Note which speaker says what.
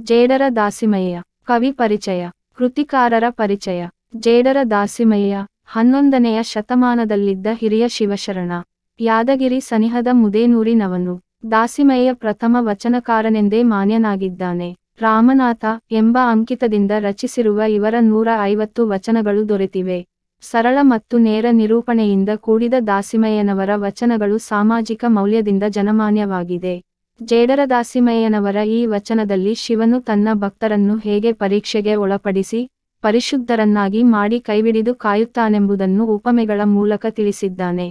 Speaker 1: ಜೇಡರ ದಾಸಿಮಯ್ಯ. ಕವಿ ಪರಿಚಯ. ಕೃತಿಕಾರರ ಪರಿಚಯ. ಜೇಡರ ದಾಸಿಮಯ್ಯ 11ನೆಯ ಶತಮಾನದಲ್ಲಿದ್ದ ಹಿರಿಯ ಶಿವಶರಣ. ಯಾದಗಿರಿ ಸನಿಹದ ಮುದೇನೂರಿನವನು. ದಾಸಿಮಯ್ಯ ಪ್ರಥಮ ವಚನಕಾರನೆಂದೇ ಮಾನ್ಯನಾಗಿದ್ದಾನೆ. ರಾಮನಾಥ ಎಂಬ ಅಂಕಿತದಿಂದ ರಚಿಸಿರುವ ಇವರ 150 ವಚನಗಳು ದೊರೆತಿವೆ. ಸರಳ ಮತ್ತು ನೇರ ನಿರೂಪಣೆಯಿಂದ ಕೂಡಿದ ದಾಸಿಮಯ್ಯನವರ ವಚನಗಳು ಸಾಮಾಜಿಕ ಮೌಲ್ಯದಿಂದ ಜನಮಾನ್ಯವಾಗಿದೆ. ಜೇಡರ ದಾಸಿಮಯ್ಯನವರ ಈ ವಚನದಲ್ಲಿ ಶಿವನು ತನ್ನ ಭಕ್ತರನ್ನು ಹೇಗೆ ಪರೀಕ್ಷೆಗೆ ಒಳಪಡಿಸಿ ಪರಿಶುದ್ಧರನ್ನಾಗಿ ಮಾಡಿ ಕೈಬಿಡಿದು ಕಾಯುತ್ತಾನೆಂಬುದನ್ನು ಉಪಮೆಗಳ ಮೂಲಕ ತಿಳಿಸಿದ್ದಾನೆ.